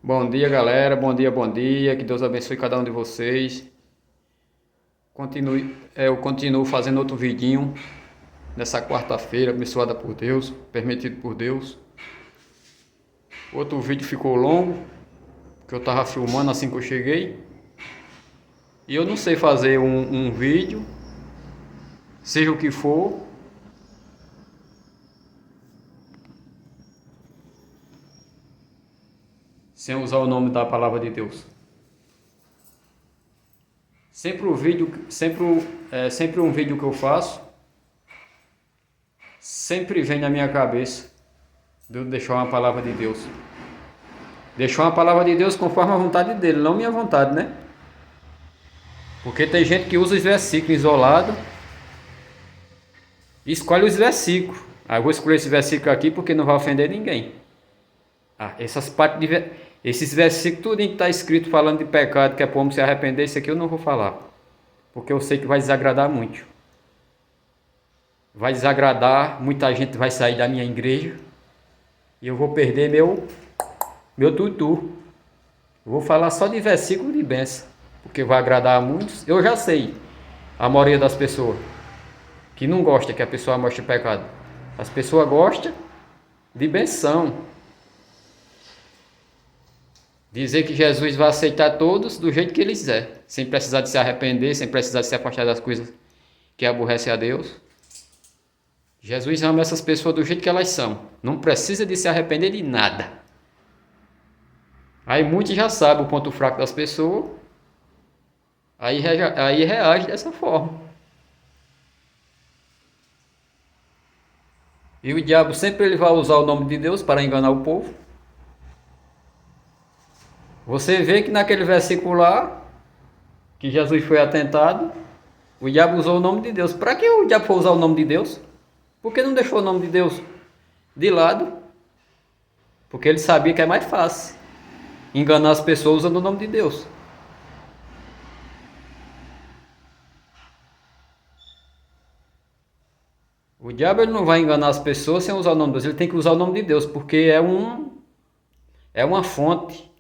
Bom dia, galera. Bom dia, bom dia. Que Deus abençoe cada um de vocês. Eu continuo fazendo outro vidinho nessa quarta-feira, abençoada por Deus, permitido por Deus. Outro vídeo ficou longo, que eu tava filmando assim que eu cheguei. E eu não sei fazer um vídeo, seja o que for, sem usar o nome da palavra de Deus. Sempre um vídeo que eu faço, sempre vem na minha cabeça de eu deixar uma palavra de Deus. Deixar uma palavra de Deus conforme a vontade dele, não minha vontade, né? Porque tem gente que usa os versículos isolados e escolhe os versículos. Eu vou escolher esse versículo aqui porque não vai ofender ninguém. Esses versículos, tudo que está escrito falando de pecado, que é para o homem se arrepender, isso aqui eu não vou falar. Porque eu sei que vai desagradar muito. Vai desagradar, muita gente vai sair da minha igreja e eu vou perder meu tutu. Eu vou falar só de versículo de bênção, porque vai agradar a muitos. Eu já sei, a maioria das pessoas que não gosta que a pessoa mostre pecado. As pessoas gostam de benção. Dizer que Jesus vai aceitar todos do jeito que ele quiser, sem precisar de se arrepender, sem precisar de se afastar das coisas que aborrecem a Deus. Jesus ama essas pessoas do jeito que elas são. Não precisa de se arrepender de nada. Aí muitos já sabem o ponto fraco das pessoas. Aí reage dessa forma. E o diabo sempre ele vai usar o nome de Deus para enganar o povo. Você vê que naquele versículo lá, que Jesus foi atentado, o diabo usou o nome de Deus. Para que o diabo foi usar o nome de Deus? Por que não deixou o nome de Deus de lado? Porque ele sabia que é mais fácil enganar as pessoas usando o nome de Deus. O diabo ele não vai enganar as pessoas sem usar o nome de Deus. Ele tem que usar o nome de Deus, porque é uma fonte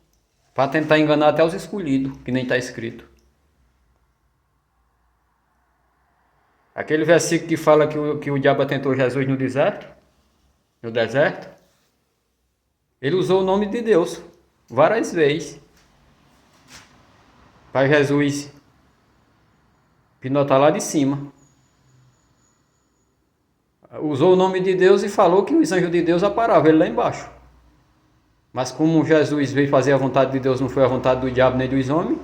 para tentar enganar até os escolhidos, que nem está escrito. Aquele versículo que fala que o diabo tentou Jesus no deserto, ele usou o nome de Deus várias vezes para Jesus pinotar lá de cima. Usou o nome de Deus e falou que os anjos de Deus aparavam ele lá embaixo. Mas como Jesus veio fazer a vontade de Deus, não foi a vontade do diabo nem dos homens,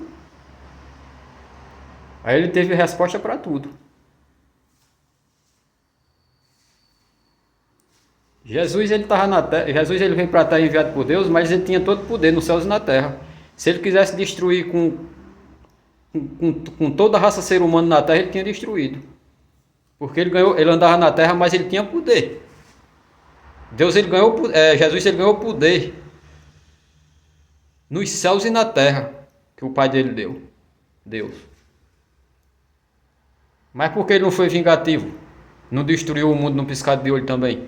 aí ele teve resposta para tudo. Jesus ele estava na terra, Jesus ele veio para a terra enviado por Deus, mas ele tinha todo o poder nos céus e na terra. Se ele quisesse destruir com toda a raça ser humano na terra, ele tinha destruído. Porque ele andava na terra, mas ele tinha poder. Jesus ele ganhou poder nos céus e na terra que o Pai dele deu. Deus. Mas por que ele não foi vingativo? Não destruiu o mundo num piscar de olho também?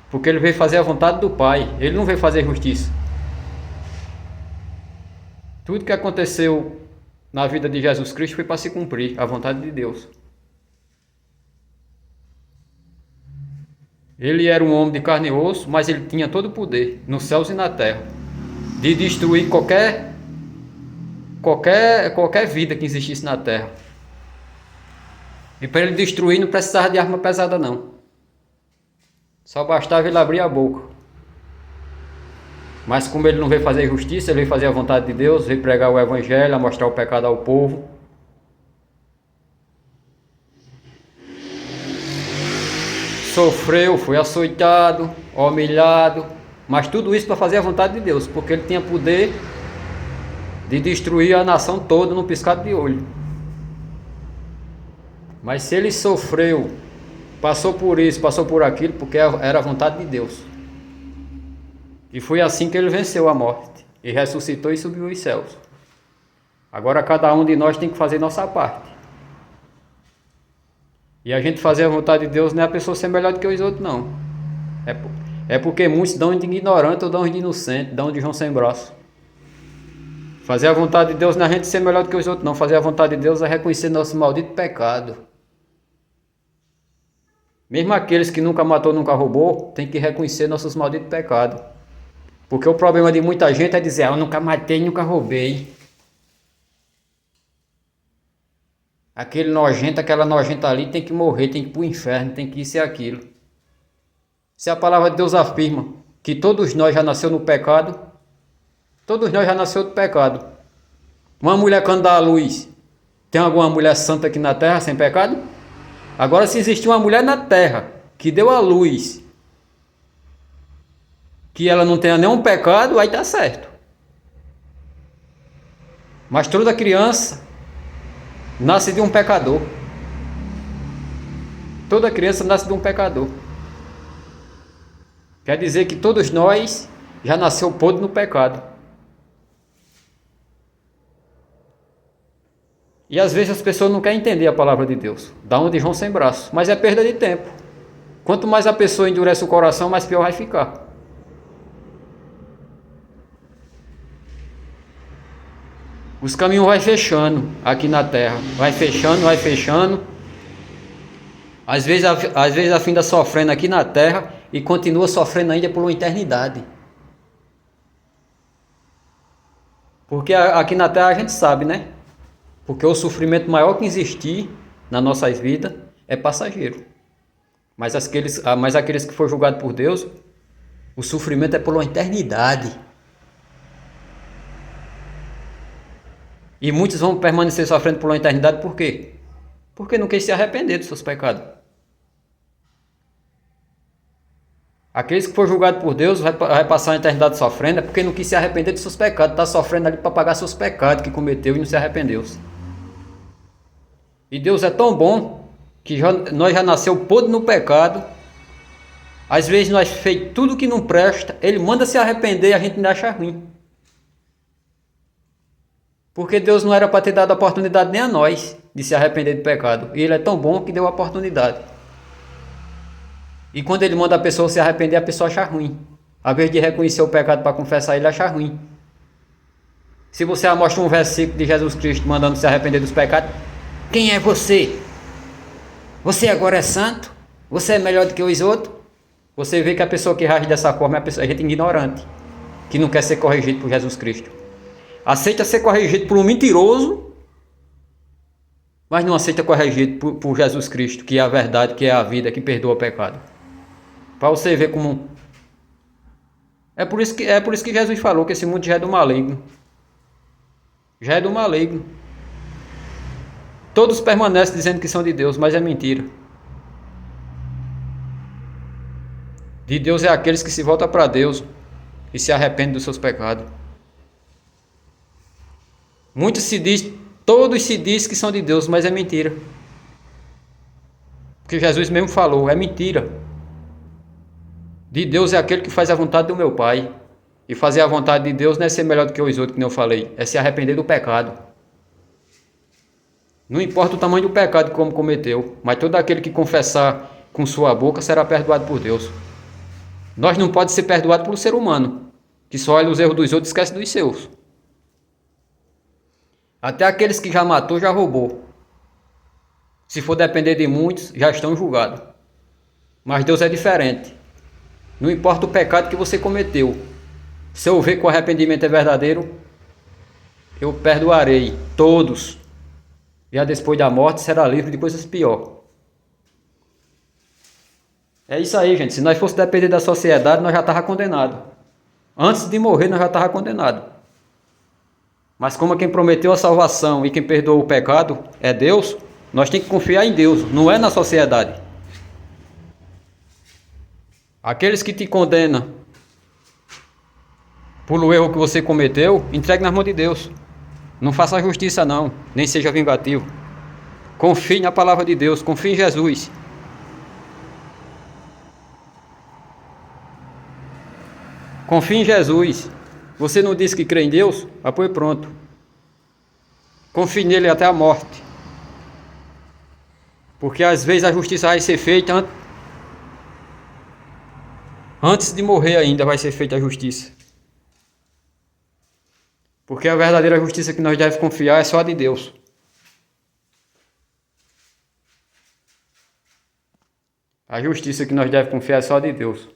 Porque ele veio fazer a vontade do Pai. Ele não veio fazer justiça. Tudo que aconteceu na vida de Jesus Cristo foi para se cumprir a vontade de Deus. Ele era um homem de carne e osso, mas ele tinha todo o poder, nos céus e na terra, de destruir qualquer vida que existisse na terra. E para ele destruir não precisava de arma pesada não. Só bastava ele abrir a boca. Mas como ele não veio fazer justiça, ele veio fazer a vontade de Deus, veio pregar o evangelho, mostrar o pecado ao povo. Sofreu, foi açoitado, humilhado, mas tudo isso para fazer a vontade de Deus, porque ele tinha poder de destruir a nação toda num piscar de olho. Mas se ele sofreu, passou por isso, passou por aquilo, porque era a vontade de Deus. E foi assim que ele venceu a morte, e ressuscitou e subiu aos céus. Agora cada um de nós tem que fazer nossa parte. E a gente fazer a vontade de Deus não é a pessoa ser melhor do que os outros, não. É porque muitos dão de ignorante ou dão de inocente, dão de João sem braço. Fazer a vontade de Deus não é a gente ser melhor do que os outros, não. Fazer a vontade de Deus é reconhecer nosso maldito pecado. Mesmo aqueles que nunca matou, nunca roubou, tem que reconhecer nossos malditos pecados. Porque o problema de muita gente é dizer, eu nunca matei, nunca roubei. Aquele nojento, aquela nojenta ali tem que morrer, tem que ir para o inferno, tem que isso e aquilo. Se a palavra de Deus afirma que todos nós já nasceu no pecado, todos nós já nasceu do pecado. Uma mulher quando dá à luz, tem alguma mulher santa aqui na terra sem pecado? Agora, se existir uma mulher na terra que deu à luz, que ela não tenha nenhum pecado, aí tá certo. Mas toda criança nasce de um pecador. Toda criança nasce de um pecador. Quer dizer que todos nós já nasceu podre no pecado. E às vezes as pessoas não querem entender a palavra de Deus. Dá onde vão sem braço. Mas é perda de tempo. Quanto mais a pessoa endurece o coração, mais pior vai ficar. Os caminhos vai fechando aqui na terra. Vai fechando, vai fechando. Às vezes a finda sofrendo aqui na terra e continua sofrendo ainda por uma eternidade. Porque aqui na terra a gente sabe, né? Porque o sofrimento maior que existir nas nossas vidas é passageiro. Mas aqueles que foram julgados por Deus, o sofrimento é por uma eternidade. E muitos vão permanecer sofrendo por uma eternidade por quê? Porque não quer se arrepender dos seus pecados. Aqueles que foram julgados por Deus vai passar a eternidade sofrendo é porque não quis se arrepender dos seus pecados. Está sofrendo ali para pagar seus pecados que cometeu e não se arrependeu. E Deus é tão bom que nós já nasceu podre no pecado. Às vezes nós fez tudo que não presta. Ele manda se arrepender e a gente ainda acha ruim. Porque Deus não era para ter dado a oportunidade nem a nós de se arrepender do pecado. E Ele é tão bom que deu a oportunidade. E quando Ele manda a pessoa se arrepender, a pessoa acha ruim. Ao invés de reconhecer o pecado para confessar, ele acha ruim. Se você mostra um versículo de Jesus Cristo mandando se arrepender dos pecados, quem é você? Você agora é santo? Você é melhor do que os outros? Você vê que a pessoa que age dessa forma é gente ignorante, que não quer ser corrigido por Jesus Cristo. Aceita ser corrigido por um mentiroso, mas não aceita corrigido por Jesus Cristo, que é a verdade, que é a vida, que perdoa o pecado. Para você ver como... É por isso que Jesus falou que esse mundo já é do maligno. Já é do maligno. Todos permanecem dizendo que são de Deus, mas é mentira. De Deus é aqueles que se voltam para Deus e se arrependem dos seus pecados. Todos se dizem que são de Deus, mas é mentira. Porque Jesus mesmo falou, é mentira. De Deus é aquele que faz a vontade do meu Pai. E fazer a vontade de Deus não é ser melhor do que os outros, que eu falei. É se arrepender do pecado. Não importa o tamanho do pecado como cometeu, mas todo aquele que confessar com sua boca será perdoado por Deus. Nós não podemos ser perdoados pelo ser humano, que só olha os erros dos outros e esquece dos seus. Até aqueles que já matou, já roubou. Se for depender de muitos, já estão julgados. Mas Deus é diferente. Não importa o pecado que você cometeu. Se eu ver que o arrependimento é verdadeiro, eu perdoarei todos. Já depois da morte será livre de coisas piores. É isso aí, gente. Se nós fosse depender da sociedade, nós já estávamos condenados. Antes de morrer, nós já estávamos condenados. Mas como quem prometeu a salvação e quem perdoou o pecado é Deus, nós temos que confiar em Deus, não é na sociedade. Aqueles que te condenam pelo erro que você cometeu, entregue nas mãos de Deus. Não faça justiça não, nem seja vingativo. Confie na palavra de Deus, confie em Jesus. Confie em Jesus. Você não disse que crê em Deus? Pois pronto. Confie nele até a morte. Porque às vezes a justiça vai ser feita antes de morrer ainda vai ser feita a justiça. Porque a verdadeira justiça que nós devemos confiar é só a de Deus. A justiça que nós devemos confiar é só a de Deus.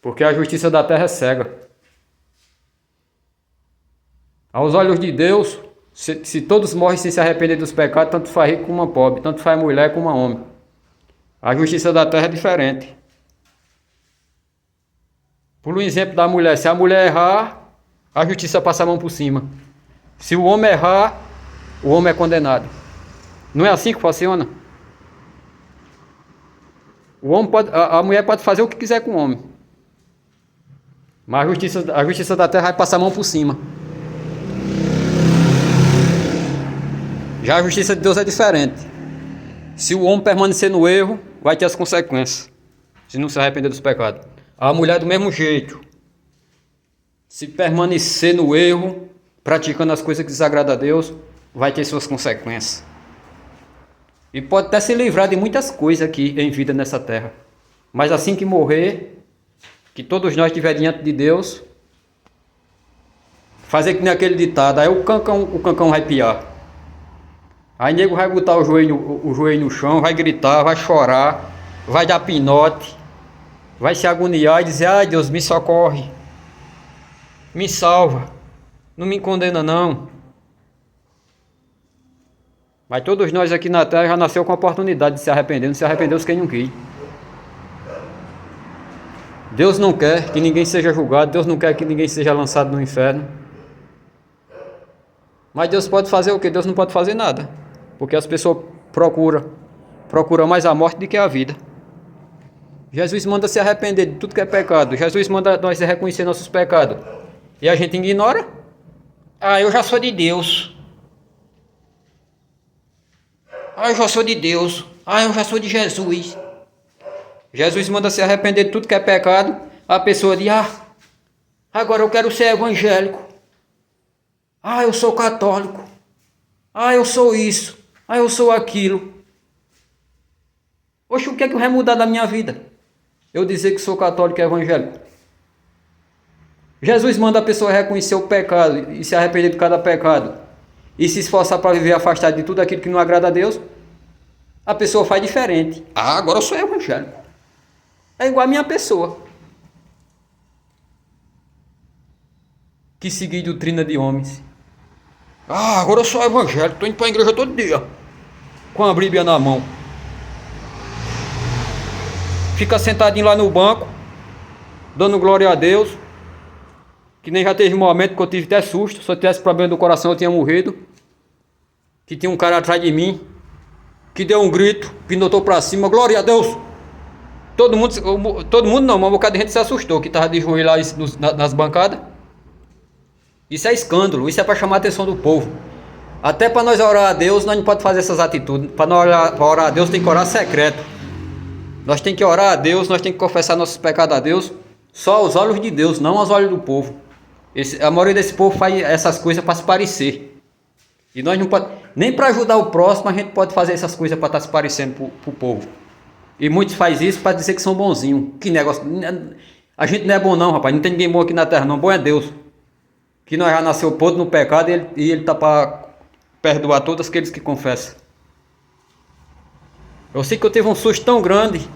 Porque a justiça da terra é cega. Aos olhos de Deus, se todos morrem sem se arrepender dos pecados, tanto faz rico como pobre, tanto faz mulher como homem. A justiça da terra é diferente. Por um exemplo da mulher, se a mulher errar, a justiça passa a mão por cima. Se o homem errar, o homem é condenado. Não é assim que funciona? O homem a mulher pode fazer o que quiser com o homem. Mas a justiça da terra vai passar a mão por cima. Já a justiça de Deus é diferente. Se o homem permanecer no erro, vai ter as consequências. Se não se arrepender dos pecados. A mulher do mesmo jeito. Se permanecer no erro, praticando as coisas que desagradam a Deus, vai ter suas consequências. E pode até se livrar de muitas coisas aqui em vida nessa terra. Mas assim que morrer, que todos nós estivermos diante de Deus, fazer que nem aquele ditado, aí o cancão vai piar. Aí o nego vai botar o joelho no chão, vai gritar, vai chorar, vai dar pinote, vai se agoniar e dizer, ai Deus, me socorre, me salva, não me condena não. Mas todos nós aqui na terra já nasceu com a oportunidade de se arrepender, não se arrependeu quem não quis. Deus não quer que ninguém seja julgado, Deus não quer que ninguém seja lançado no inferno. Mas Deus pode fazer o quê? Deus não pode fazer nada. Porque as pessoas procuram mais a morte do que a vida. Jesus manda se arrepender de tudo que é pecado. Jesus manda nós reconhecer nossos pecados. E a gente ignora? Ah, eu já sou de Deus. Ah, eu já sou de Deus. Ah, eu já sou de Jesus. Jesus manda se arrepender de tudo que é pecado. A pessoa diz, agora eu quero ser evangélico. Ah, eu sou católico. Ah, eu sou isso. Ah, eu sou aquilo. Oxe, o que é que vai mudar da minha vida? Eu dizer que sou católico e evangélico. Jesus manda a pessoa reconhecer o pecado e se arrepender de cada pecado. E se esforçar para viver afastado de tudo aquilo que não agrada a Deus. A pessoa faz diferente. Ah, agora eu sou evangélico. É igual a minha pessoa. Que seguir doutrina de homens. Ah, agora eu sou evangélico, estou indo para a igreja todo dia. Com a Bíblia na mão. Fica sentadinho lá no banco, dando glória a Deus. Que nem já teve um momento que eu tive até susto. Se eu tivesse problema do coração eu tinha morrido. Que tinha um cara atrás de mim, que deu um grito, pinotou para cima, glória a Deus. Todo mundo não, mas um bocado de gente se assustou, que estava de joelho lá nas bancadas. Isso é escândalo, isso é para chamar a atenção do povo. Até para nós orar a Deus, nós não podemos fazer essas atitudes. Para orar a Deus, tem que orar secreto. Nós temos que orar a Deus, nós temos que confessar nossos pecados a Deus, só aos olhos de Deus, não aos olhos do povo. A maioria desse povo faz essas coisas para se parecer. E nós não podemos, nem para ajudar o próximo, a gente pode fazer essas coisas para estar se parecendo para o povo. E muitos fazem isso para dizer que são bonzinhos. Que negócio. A gente não é bom não, rapaz. Não tem ninguém bom aqui na terra não. Bom é Deus. Que nós já nasceu podre no pecado e ele está para perdoar todos aqueles que confessam. Eu sei que eu tive um susto tão grande.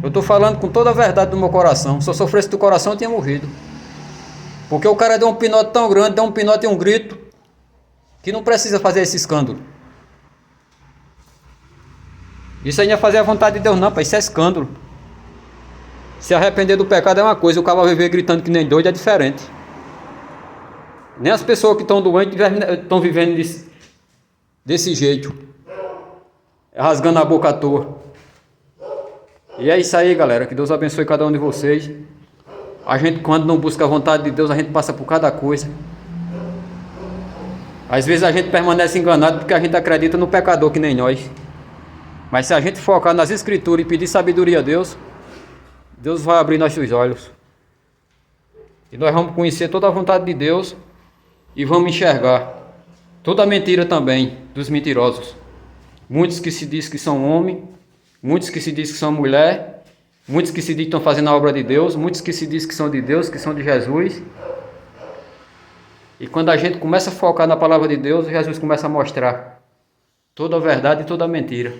Eu estou falando com toda a verdade do meu coração. Se eu sofresse do coração eu tinha morrido. Porque o cara deu um pinote tão grande, deu um pinote e um grito, que não precisa fazer esse escândalo. Isso aí não é fazer a vontade de Deus não, isso é escândalo. Se arrepender do pecado é uma coisa, o cara viver gritando que nem doido é diferente. Nem as pessoas que estão doentes estão vivendo desse jeito, rasgando a boca à toa. E é isso aí, galera, que Deus abençoe cada um de vocês. A gente, quando não busca a vontade de Deus, a gente passa por cada coisa. Às vezes a gente permanece enganado porque a gente acredita no pecador que nem nós. Mas se a gente focar nas escrituras e pedir sabedoria a Deus, Deus vai abrir nossos olhos. E nós vamos conhecer toda a vontade de Deus e vamos enxergar toda a mentira também dos mentirosos. Muitos que se dizem que são homem, muitos que se dizem que são mulher, Muitos que se dizem que estão fazendo a obra de Deus, muitos que se dizem que são de Deus, que são de Jesus. E quando a gente começa a focar na palavra de Deus, Jesus começa a mostrar toda a verdade e toda a mentira.